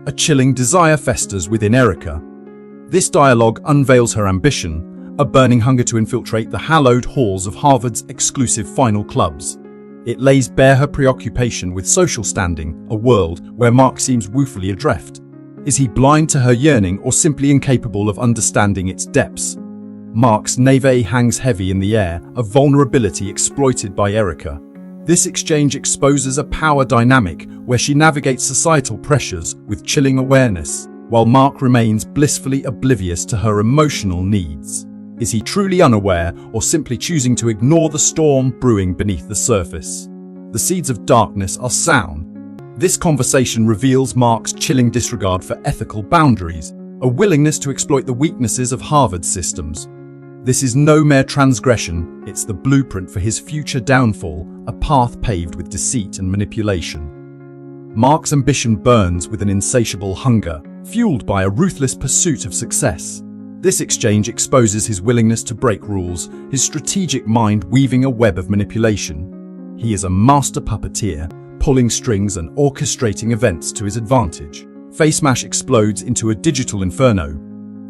A chilling desire festers within Erica. This dialogue unveils her ambition, a burning hunger to infiltrate the hallowed halls of Harvard's exclusive final clubs. It lays bare her preoccupation with social standing, a world where Mark seems woefully adrift. Is he blind to her yearning or simply incapable of understanding its depths? Mark's naivete hangs heavy in the air, a vulnerability exploited by Erica. This exchange exposes a power dynamic where she navigates societal pressures with chilling awareness, while Mark remains blissfully oblivious to her emotional needs. Is he truly unaware or simply choosing to ignore the storm brewing beneath the surface? The seeds of darkness are sown. This conversation reveals Mark's chilling disregard for ethical boundaries, a willingness to exploit the weaknesses of Harvard's systems. This is no mere transgression, it's the blueprint for his future downfall, a path paved with deceit and manipulation. Mark's ambition burns with an insatiable hunger, fueled by a ruthless pursuit of success. This exchange exposes his willingness to break rules, his strategic mind weaving a web of manipulation. He is a master puppeteer, pulling strings and orchestrating events to his advantage. FaceMash explodes into a digital inferno.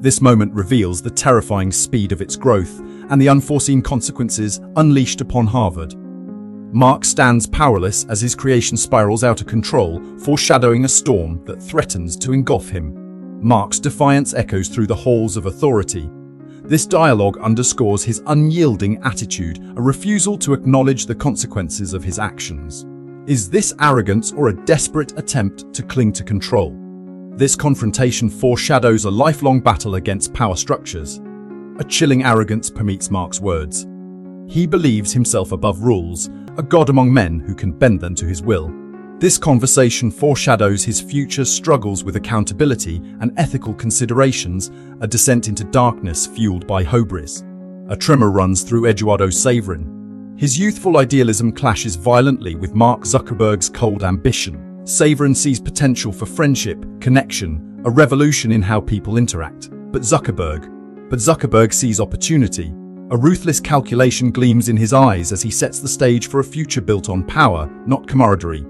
This moment reveals the terrifying speed of its growth and the unforeseen consequences unleashed upon Harvard. Mark stands powerless as his creation spirals out of control, foreshadowing a storm that threatens to engulf him. Mark's defiance echoes through the halls of authority. This dialogue underscores his unyielding attitude, a refusal to acknowledge the consequences of his actions. Is this arrogance or a desperate attempt to cling to control? This confrontation foreshadows a lifelong battle against power structures. A chilling arrogance permeates Mark's words. He believes himself above rules, a god among men who can bend them to his will. This conversation foreshadows his future struggles with accountability and ethical considerations, a descent into darkness fueled by hubris. A tremor runs through Eduardo Saverin. His youthful idealism clashes violently with Mark Zuckerberg's cold ambition. Saverin sees potential for friendship, connection, a revolution in how people interact. But Zuckerberg sees opportunity. A ruthless calculation gleams in his eyes as he sets the stage for a future built on power, not camaraderie.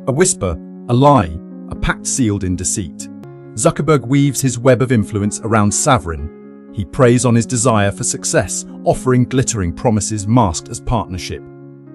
A whisper, a lie, a pact sealed in deceit. Zuckerberg weaves his web of influence around Saverin. He preys on his desire for success, offering glittering promises masked as partnership.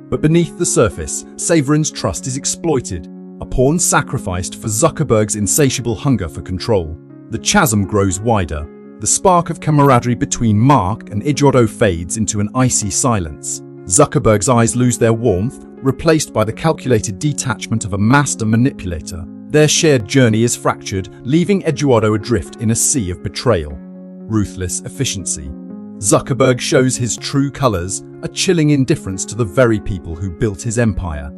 But beneath the surface, Saverin's trust is exploited, a pawn sacrificed for Zuckerberg's insatiable hunger for control. The chasm grows wider. The spark of camaraderie between Mark and Eduardo fades into an icy silence. Zuckerberg's eyes lose their warmth, replaced by the calculated detachment of a master manipulator. Their shared journey is fractured, leaving Eduardo adrift in a sea of betrayal. Ruthless efficiency. Zuckerberg shows his true colors, a chilling indifference to the very people who built his empire.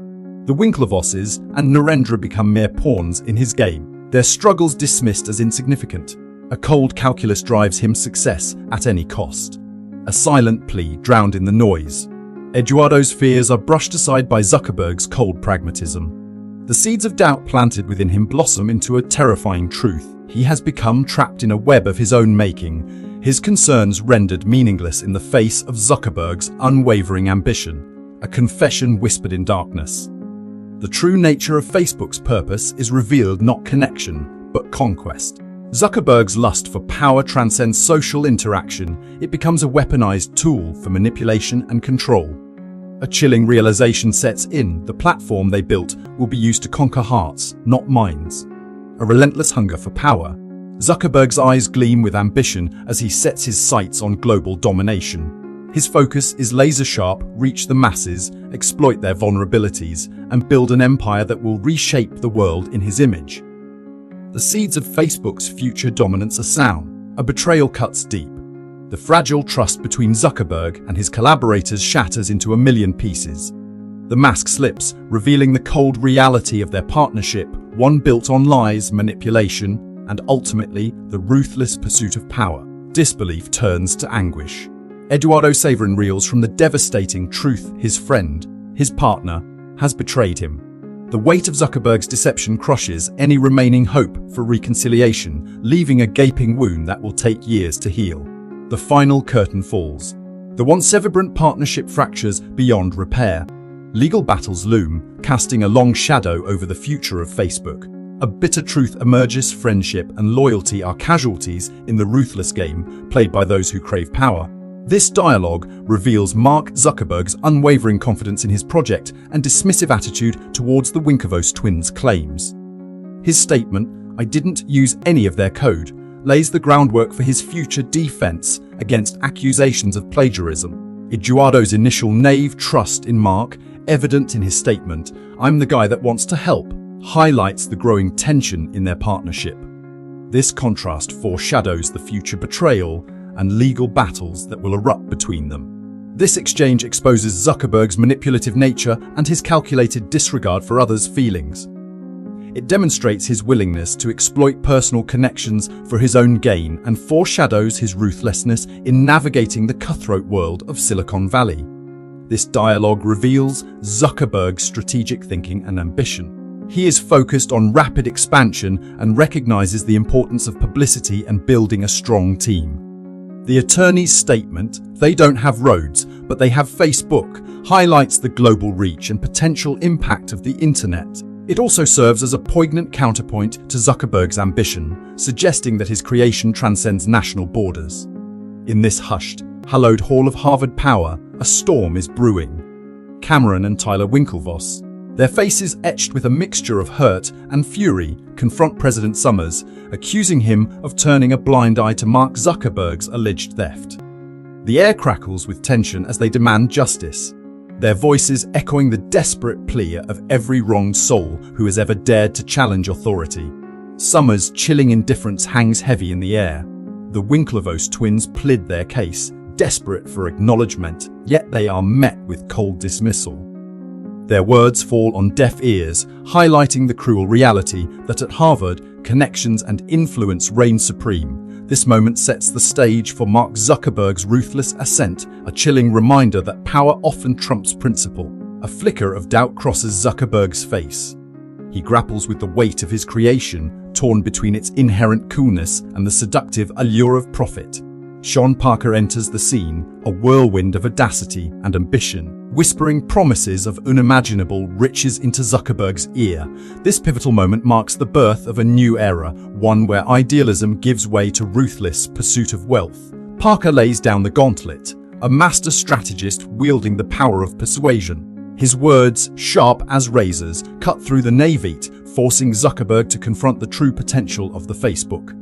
The Winklevosses and Narendra become mere pawns in his game, their struggles dismissed as insignificant. A cold calculus drives him success at any cost. A silent plea drowned in the noise. Eduardo's fears are brushed aside by Zuckerberg's cold pragmatism. The seeds of doubt planted within him blossom into a terrifying truth. He has become trapped in a web of his own making, his concerns rendered meaningless in the face of Zuckerberg's unwavering ambition, a confession whispered in darkness. The true nature of Facebook's purpose is revealed, not connection, but conquest. Zuckerberg's lust for power transcends social interaction. It becomes a weaponized tool for manipulation and control. A chilling realization sets in. The platform they built will be used to conquer hearts, not minds. A relentless hunger for power. Zuckerberg's eyes gleam with ambition as he sets his sights on global domination. His focus is laser-sharp: reach the masses, exploit their vulnerabilities, and build an empire that will reshape the world in his image. The seeds of Facebook's future dominance are sown. A betrayal cuts deep. The fragile trust between Zuckerberg and his collaborators shatters into a million pieces. The mask slips, revealing the cold reality of their partnership, one built on lies, manipulation, and ultimately the ruthless pursuit of power. Disbelief turns to anguish. Eduardo Saverin reels from the devastating truth: his friend, his partner, has betrayed him. The weight of Zuckerberg's deception crushes any remaining hope for reconciliation, leaving a gaping wound that will take years to heal. The final curtain falls. The once vibrant partnership fractures beyond repair. Legal battles loom, casting a long shadow over the future of Facebook. a bitter truth emerges: friendship and loyalty are casualties in the ruthless game played by those who crave power. This dialogue reveals Mark Zuckerberg's unwavering confidence in his project and dismissive attitude towards the Winklevoss twins' claims. His statement, "I didn't use any of their code," lays the groundwork for his future defense against accusations of plagiarism. Eduardo's initial naive trust in Mark, evident in his statement, "I'm the guy that wants to help," highlights the growing tension in their partnership. This contrast foreshadows the future betrayal and legal battles that will erupt between them. This exchange exposes Zuckerberg's manipulative nature and his calculated disregard for others' feelings. It demonstrates his willingness to exploit personal connections for his own gain and foreshadows his ruthlessness in navigating the cutthroat world of Silicon Valley. This dialogue reveals Zuckerberg's strategic thinking and ambition. He is focused on rapid expansion and recognizes the importance of publicity and building a strong team. The attorney's statement, "They don't have roads, but they have Facebook," highlights the global reach and potential impact of the internet. It also serves as a poignant counterpoint to Zuckerberg's ambition, suggesting that his creation transcends national borders. In this hushed, hallowed hall of Harvard power, a storm is brewing. Cameron and Tyler Winklevoss, their faces etched with a mixture of hurt and fury, confront President Summers, accusing him of turning a blind eye to Mark Zuckerberg's alleged theft. The air crackles with tension as they demand justice, their voices echoing the desperate plea of every wronged soul who has ever dared to challenge authority. Summers' chilling indifference hangs heavy in the air. The Winklevoss twins plead their case, desperate for acknowledgement, yet they are met with cold dismissal. Their words fall on deaf ears, highlighting the cruel reality that at Harvard, connections and influence reign supreme. This moment sets the stage for Mark Zuckerberg's ruthless ascent, a chilling reminder that power often trumps principle. A flicker of doubt crosses Zuckerberg's face. He grapples with the weight of his creation, torn between its inherent coolness and the seductive allure of profit. Sean Parker enters the scene, a whirlwind of audacity and ambition, whispering promises of unimaginable riches into Zuckerberg's ear. This pivotal moment marks the birth of a new era, one where idealism gives way to ruthless pursuit of wealth. Parker lays down the gauntlet, a master strategist wielding the power of persuasion. His words, sharp as razors, cut through the naivete, forcing Zuckerberg to confront the true potential of the Facebook.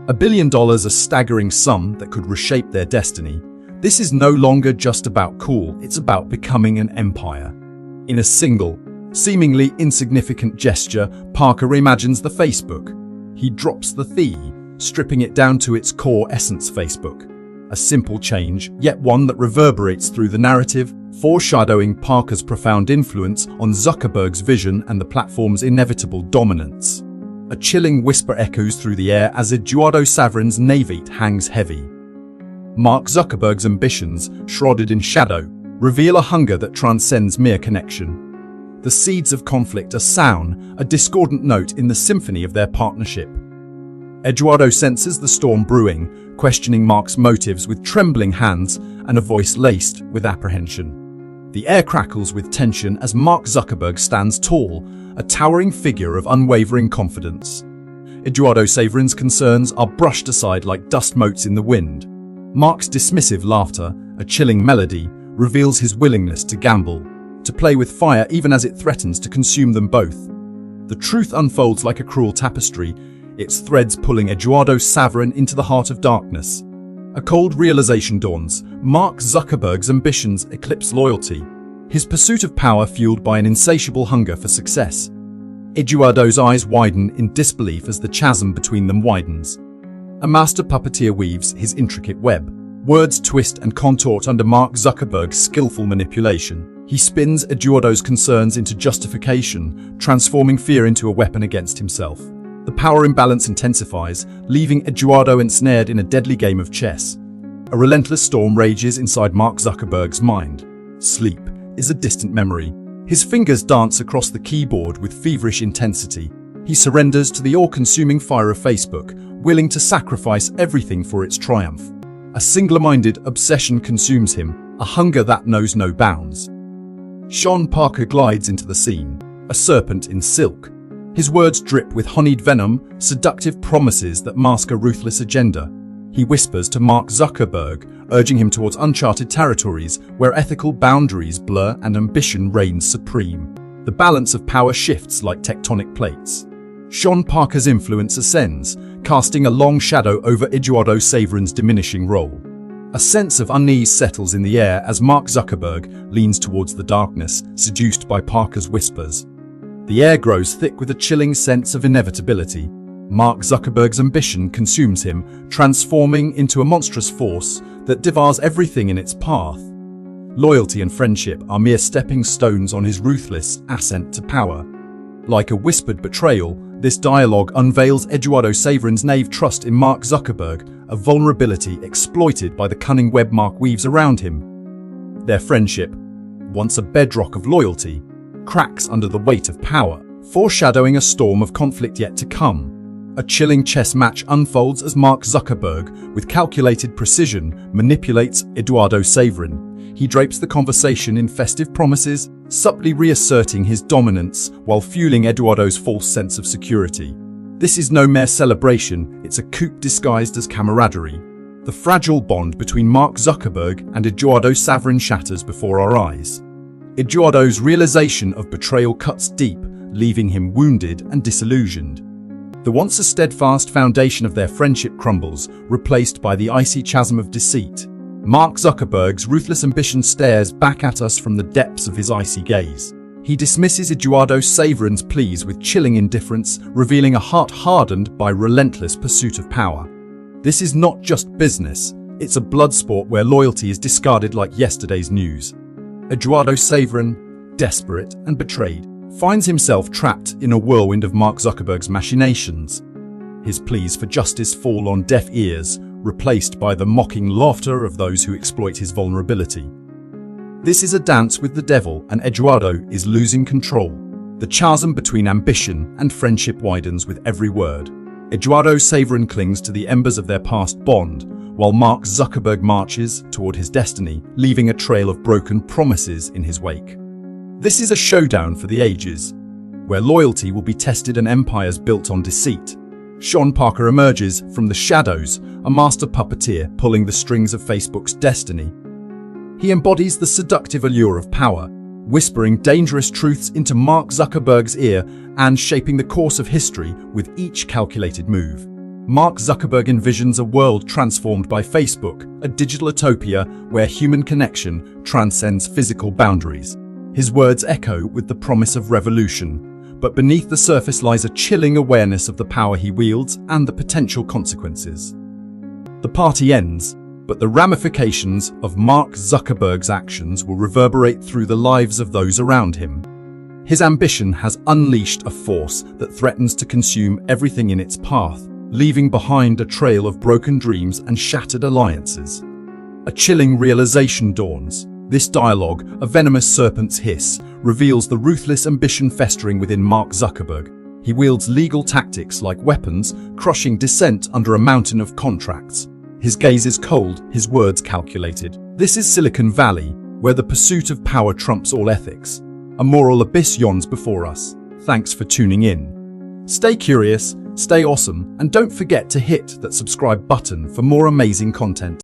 $1 billion, a staggering sum that could reshape their destiny. This is no longer just about cool, it's about becoming an empire. In a single, seemingly insignificant gesture, Parker reimagines the Facebook. He drops the "the," stripping it down to its core essence: Facebook. A simple change, yet one that reverberates through the narrative, foreshadowing Parker's profound influence on Zuckerberg's vision and the platform's inevitable dominance. A chilling whisper echoes through the air as Eduardo Saverin's naivete hangs heavy. Mark Zuckerberg's ambitions, shrouded in shadow, reveal a hunger that transcends mere connection. The seeds of conflict are sown, a discordant note in the symphony of their partnership. Eduardo senses the storm brewing, questioning Mark's motives with trembling hands and a voice laced with apprehension. The air crackles with tension as Mark Zuckerberg stands tall, a towering figure of unwavering confidence. Eduardo Saverin's concerns are brushed aside like dust motes in the wind. Mark's dismissive laughter, a chilling melody, reveals his willingness to gamble, to play with fire even as it threatens to consume them both. The truth unfolds like a cruel tapestry, its threads pulling Eduardo Saverin into the heart of darkness. A cold realization dawns: Mark Zuckerberg's ambitions eclipse loyalty, his pursuit of power fueled by an insatiable hunger for success. Eduardo's eyes widen in disbelief as the chasm between them widens. A master puppeteer weaves his intricate web. Words twist and contort under Mark Zuckerberg's skillful manipulation. He spins Eduardo's concerns into justification, transforming fear into a weapon against himself. The power imbalance intensifies, leaving Eduardo ensnared in a deadly game of chess. A relentless storm rages inside Mark Zuckerberg's mind. Sleep is a distant memory. His fingers dance across the keyboard with feverish intensity. He surrenders to the all-consuming fire of Facebook, willing to sacrifice everything for its triumph. A single-minded obsession consumes him, a hunger that knows no bounds. Sean Parker glides into the scene, a serpent in silk. His words drip with honeyed venom, seductive promises that mask a ruthless agenda. He whispers to Mark Zuckerberg, urging him towards uncharted territories where ethical boundaries blur and ambition reigns supreme. The balance of power shifts like tectonic plates. Sean Parker's influence ascends, casting a long shadow over Eduardo Saverin's diminishing role. A sense of unease settles in the air as Mark Zuckerberg leans towards the darkness, seduced by Parker's whispers. The air grows thick with a chilling sense of inevitability. Mark Zuckerberg's ambition consumes him, transforming into a monstrous force that devours everything in its path. Loyalty and friendship are mere stepping stones on his ruthless ascent to power. Like a whispered betrayal, this dialogue unveils Eduardo Saverin's naive trust in Mark Zuckerberg, a vulnerability exploited by the cunning web Mark weaves around him. Their friendship, once a bedrock of loyalty, cracks under the weight of power, foreshadowing a storm of conflict yet to come. A chilling chess match unfolds as Mark Zuckerberg, with calculated precision, manipulates Eduardo Saverin. He drapes the conversation in festive promises, subtly reasserting his dominance while fueling Eduardo's false sense of security. This is no mere celebration, it's a coup disguised as camaraderie. The fragile bond between Mark Zuckerberg and Eduardo Saverin shatters before our eyes. Eduardo's realization of betrayal cuts deep, leaving him wounded and disillusioned. The once a steadfast foundation of their friendship crumbles, replaced by the icy chasm of deceit. Mark Zuckerberg's ruthless ambition stares back at us from the depths of his icy gaze. He dismisses Eduardo Saverin's pleas with chilling indifference, revealing a heart hardened by relentless pursuit of power. This is not just business, it's a blood sport where loyalty is discarded like yesterday's news. Eduardo Saverin, desperate and betrayed, finds himself trapped in a whirlwind of Mark Zuckerberg's machinations. His pleas for justice fall on deaf ears, replaced by the mocking laughter of those who exploit his vulnerability. This is a dance with the devil, and Eduardo is losing control. The chasm between ambition and friendship widens with every word. Eduardo Saverin clings to the embers of their past bond, while Mark Zuckerberg marches toward his destiny, leaving a trail of broken promises in his wake. This is a showdown for the ages, where loyalty will be tested and empires built on deceit. Sean Parker emerges from the shadows, a master puppeteer pulling the strings of Facebook's destiny. He embodies the seductive allure of power, whispering dangerous truths into Mark Zuckerberg's ear and shaping the course of history with each calculated move. Mark Zuckerberg envisions a world transformed by Facebook, a digital utopia where human connection transcends physical boundaries. His words echo with the promise of revolution, but beneath the surface lies a chilling awareness of the power he wields and the potential consequences. The party ends, but the ramifications of Mark Zuckerberg's actions will reverberate through the lives of those around him. His ambition has unleashed a force that threatens to consume everything in its path, leaving behind a trail of broken dreams and shattered alliances. A chilling realization dawns. This dialogue, a venomous serpent's hiss, reveals the ruthless ambition festering within Mark Zuckerberg. He wields legal tactics like weapons, crushing dissent under a mountain of contracts. His gaze is cold, his words calculated. This is Silicon Valley, where the pursuit of power trumps all ethics. A moral abyss yawns before us. Thanks for tuning in. Stay curious, stay awesome, and don't forget to hit that subscribe button for more amazing content.